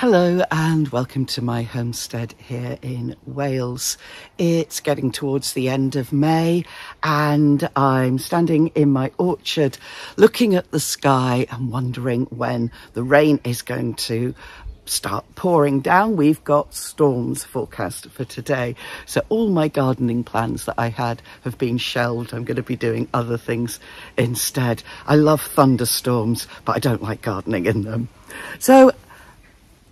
Hello and welcome to my homestead here in Wales. It's getting towards the end of May and I'm standing in my orchard looking at the sky and wondering when the rain is going to start pouring down. We've got storms forecast for today, so all my gardening plans that I had have been shelved. I'm going to be doing other things instead. I love thunderstorms, but I don't like gardening in them. So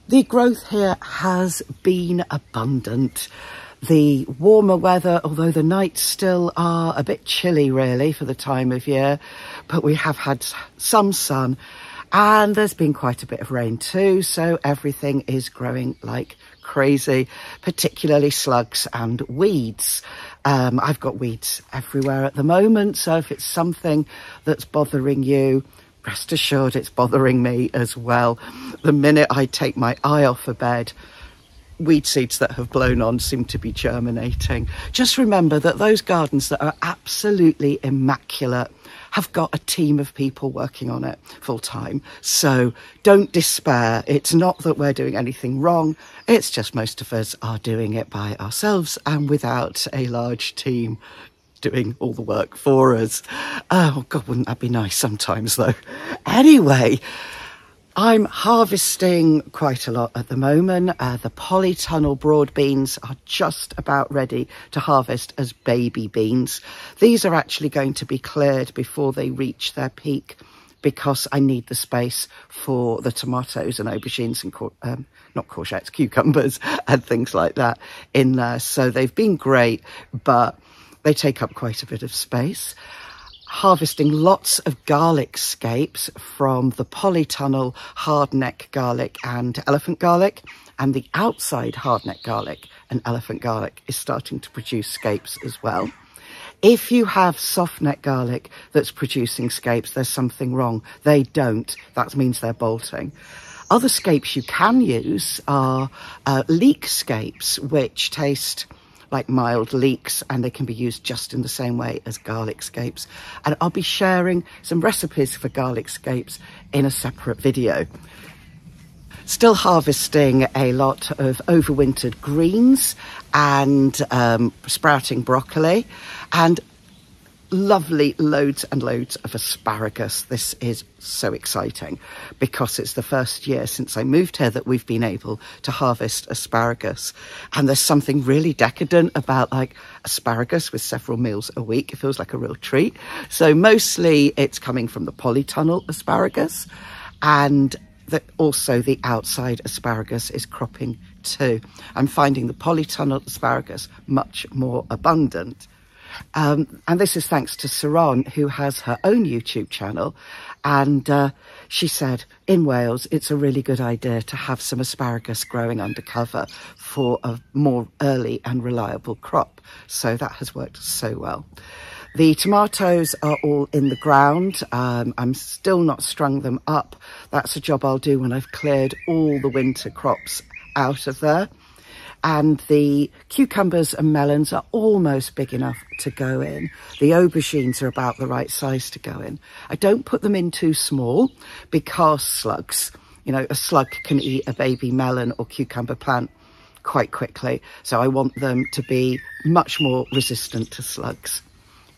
the growth here has been abundant. The warmer weather, although the nights still are a bit chilly really for the time of year, but we have had some sun and there's been quite a bit of rain too, so everything is growing like crazy, particularly slugs and weeds. I've got weeds everywhere at the moment, so if it's something that's bothering you, rest assured it's bothering me as well. The minute I take my eye off a bed, weed seeds that have blown on seem to be germinating. Just remember that those gardens that are absolutely immaculate have got a team of people working on it full time. So don't despair. It's not that we're doing anything wrong. It's just most of us are doing it by ourselves and without a large team doing all the work for us. Oh God, wouldn't that be nice sometimes though? Anyway, I'm harvesting quite a lot at the moment. The polytunnel broad beans are just about ready to harvest as baby beans. These are actually going to be cleared before they reach their peak because I need the space for the tomatoes and aubergines and not courgettes, cucumbers and things like that in there. So they've been great, but they take up quite a bit of space. Harvesting lots of garlic scapes from the polytunnel hardneck garlic and elephant garlic, and the outside hardneck garlic and elephant garlic is starting to produce scapes as well. If you have softneck garlic that's producing scapes, there's something wrong. They don't. That means they're bolting. Other scapes you can use are leek scapes, which taste like mild leeks, and they can be used just in the same way as garlic scapes. And I'll be sharing some recipes for garlic scapes in a separate video. Still harvesting a lot of overwintered greens and sprouting broccoli and lovely loads and loads of asparagus. This is so exciting because it's the first year since I moved here that we've been able to harvest asparagus, and there's something really decadent about like asparagus with several meals a week. It feels like a real treat. So mostly it's coming from the polytunnel asparagus, and also the outside asparagus is cropping too. I'm finding the polytunnel asparagus much more abundant. And this is thanks to Saron, who has her own YouTube channel. And she said, in Wales, it's a really good idea to have some asparagus growing under cover for a more early and reliable crop. So that has worked so well. The tomatoes are all in the ground. I'm still not strung them up. That's a job I'll do when I've cleared all the winter crops out of there. And the cucumbers and melons are almost big enough to go in. The aubergines are about the right size to go in. I don't put them in too small because slugs, you know, a slug can eat a baby melon or cucumber plant quite quickly. So I want them to be much more resistant to slugs.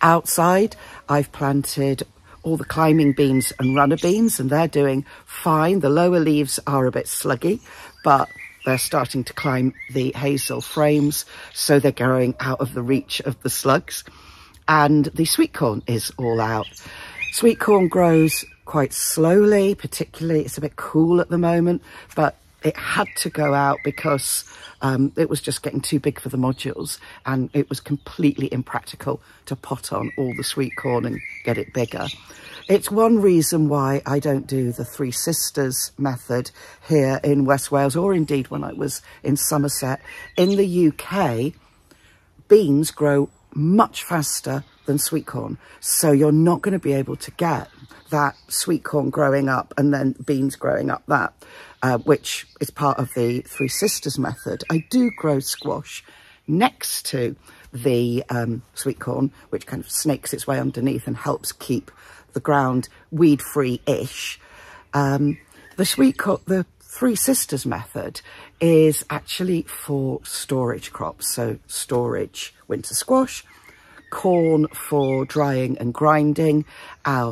Outside, I've planted all the climbing beans and runner beans, and they're doing fine. The lower leaves are a bit sluggy, but they're starting to climb the hazel frames, so they're growing out of the reach of the slugs. And the sweet corn is all out. Sweet corn grows quite slowly, particularly it's a bit cool at the moment, but it had to go out because it was just getting too big for the modules, and it was completely impractical to pot on all the sweet corn and get it bigger. It's one reason why I don't do the Three Sisters method here in West Wales, or indeed when I was in Somerset. In the UK, beans grow much faster than sweet corn, so you're not going to be able to get that sweet corn growing up and then beans growing up that, which is part of the Three Sisters method. I do grow squash next to the sweet corn, which kind of snakes its way underneath and helps keep the ground weed-free-ish. The Three Sisters method is actually for storage crops. So storage winter squash, corn for drying and grinding,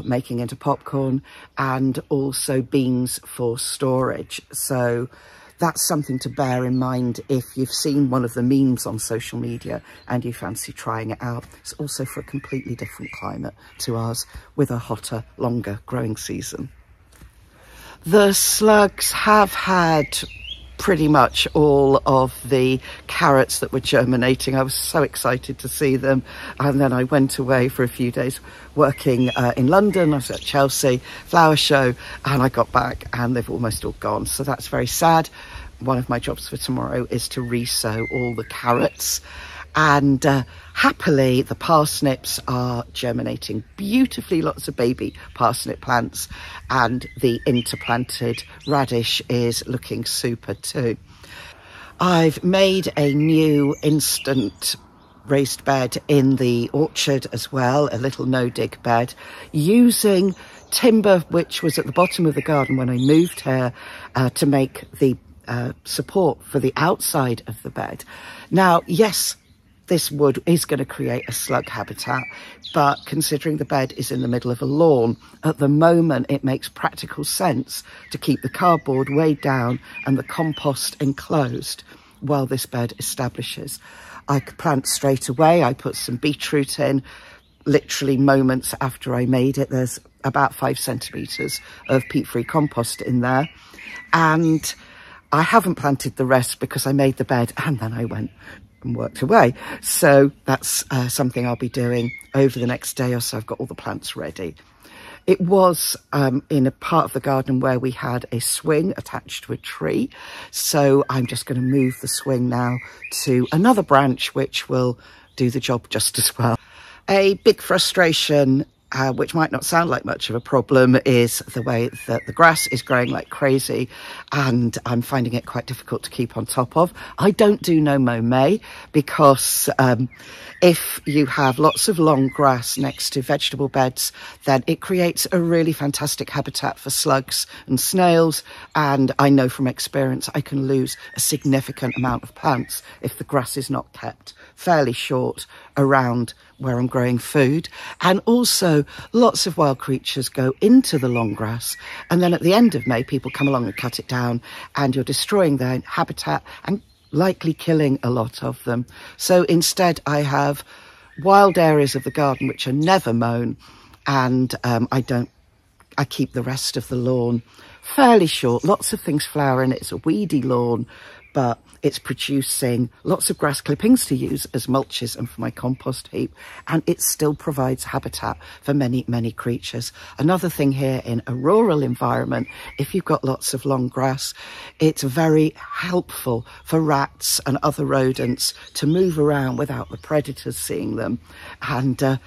making into popcorn, and also beans for storage. So that's something to bear in mind if you've seen one of the memes on social media and you fancy trying it out. It's also for a completely different climate to ours, with a hotter, longer growing season. The slugs have had pretty much all of the carrots that were germinating. I was so excited to see them, and then I went away for a few days working in London. I was at Chelsea flower show, and I got back and they've almost all gone, so that's very sad. One of my jobs for tomorrow is to re-sow all the carrots, and happily the parsnips are germinating beautifully, lots of baby parsnip plants, and the interplanted radish is looking super too. I've made a new instant raised bed in the orchard as well, a little no-dig bed, using timber which was at the bottom of the garden when I moved here to make the support for the outside of the bed. Now, yes, this wood is going to create a slug habitat, but considering the bed is in the middle of a lawn, at the moment it makes practical sense to keep the cardboard weighed down and the compost enclosed while this bed establishes. I could plant straight away. I put some beetroot in literally moments after I made it. There's about 5 centimetres of peat-free compost in there, and I haven't planted the rest because I made the bed and then I went and worked away. So that's something I'll be doing over the next day or so. I've got all the plants ready. It was in a part of the garden where we had a swing attached to a tree. So I'm just going to move the swing now to another branch, which will do the job just as well. A big frustration, which might not sound like much of a problem, is the way that the grass is growing like crazy, and I'm finding it quite difficult to keep on top of. I don't do no mow May because if you have lots of long grass next to vegetable beds, then it creates a really fantastic habitat for slugs and snails, and I know from experience I can lose a significant amount of plants if the grass is not kept fairly short around where I'm growing food. And also lots of wild creatures go into the long grass, and then at the end of May people come along and cut it down, and you're destroying their habitat and likely killing a lot of them. So instead I have wild areas of the garden which are never mown, and I keep the rest of the lawn fairly short. Lots of things flower in it. It's a weedy lawn, but it's producing lots of grass clippings to use as mulches and for my compost heap, and it still provides habitat for many, many creatures. Another thing here, in a rural environment, if you've got lots of long grass, it's very helpful for rats and other rodents to move around without the predators seeing them. And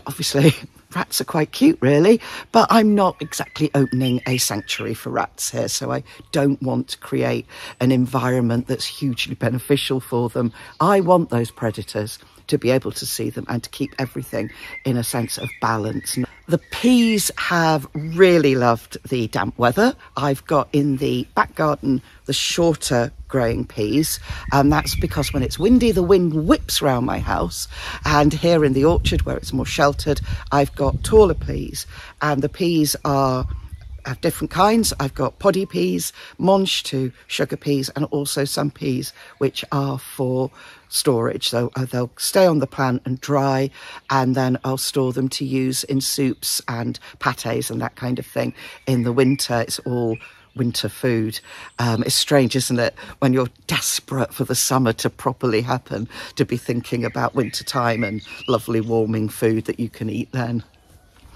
obviously rats are quite cute really, but I'm not exactly opening a sanctuary for rats here, so I don't want to create an environment that's hugely beneficial for them. I want those predators to be able to see them and to keep everything in a sense of balance. The peas have really loved the damp weather. I've got in the back garden the shorter growing peas, and that's because when it's windy the wind whips round my house, and here in the orchard where it's more sheltered I've got taller peas, and the peas have different kinds. I've got poddy peas, monge to sugar peas, and also some peas which are for storage. So they'll stay on the plant and dry, and then I'll store them to use in soups and pâtés and that kind of thing in the winter. It's all winter food. It's strange, isn't it, when you're desperate for the summer to properly happen, to be thinking about winter time and lovely warming food that you can eat then.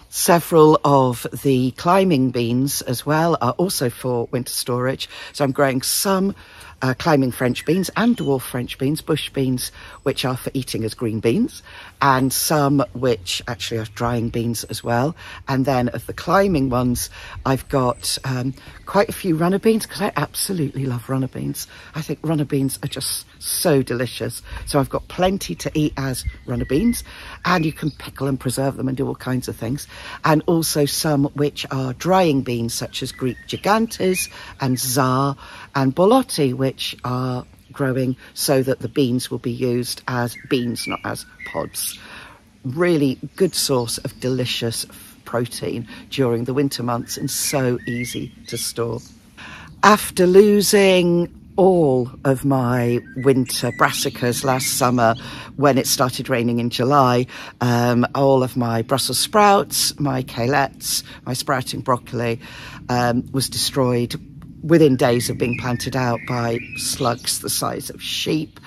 Several of the climbing beans as well are also for winter storage. So I'm growing some climbing French beans and dwarf French beans, bush beans, which are for eating as green beans, and some which actually are drying beans as well. And then of the climbing ones, I've got quite a few runner beans, because I absolutely love runner beans. I think runner beans are just so delicious. So I've got plenty to eat as runner beans, and you can pickle and preserve them and do all kinds of things. And also some which are drying beans, such as Greek gigantes and czar and borlotti, which are growing so that the beans will be used as beans, not as pods. Really good source of delicious protein during the winter months, and so easy to store. After losing all of my winter brassicas last summer when it started raining in July, all of my Brussels sprouts, my kalettes, my sprouting broccoli was destroyed within days of being planted out by slugs the size of sheep.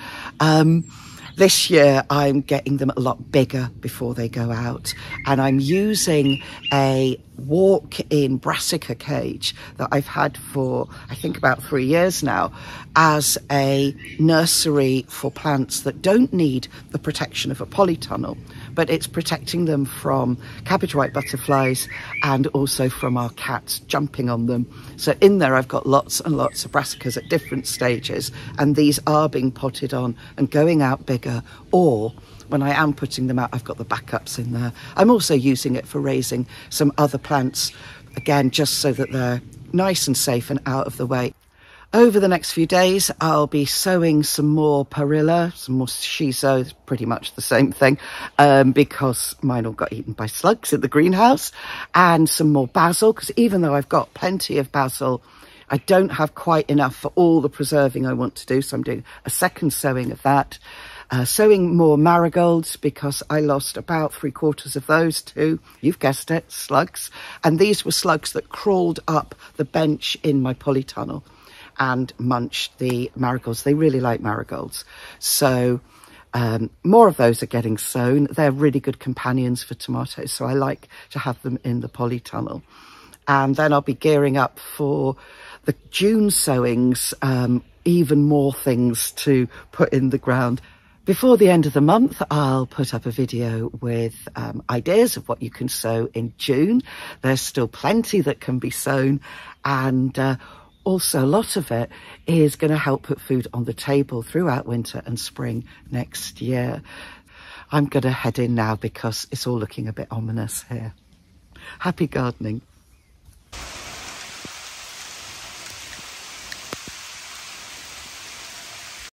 This year I'm getting them a lot bigger before they go out, and I'm using a walk-in brassica cage that I've had for I think about 3 years now as a nursery for plants that don't need the protection of a polytunnel, but it's protecting them from cabbage white butterflies and also from our cats jumping on them. So in there I've got lots and lots of brassicas at different stages, and these are being potted on and going out bigger, or when I am putting them out, I've got the backups in there. I'm also using it for raising some other plants, again, just so that they're nice and safe and out of the way. Over the next few days, I'll be sowing some more perilla, some more shiso, pretty much the same thing, because mine all got eaten by slugs in the greenhouse, and some more basil, because even though I've got plenty of basil, I don't have quite enough for all the preserving I want to do, so I'm doing a second sowing of that. Sowing more marigolds, because I lost about 3/4 of those to, you've guessed it, slugs. And these were slugs that crawled up the bench in my polytunnel and munched the marigolds. They really like marigolds. So more of those are getting sown. They're really good companions for tomatoes, so I like to have them in the polytunnel. And then I'll be gearing up for the June sowings, even more things to put in the ground. Before the end of the month, I'll put up a video with ideas of what you can sow in June. There's still plenty that can be sown, and also a lot of it is going to help put food on the table throughout winter and spring next year. I'm going to head in now because it's all looking a bit ominous here. Happy gardening.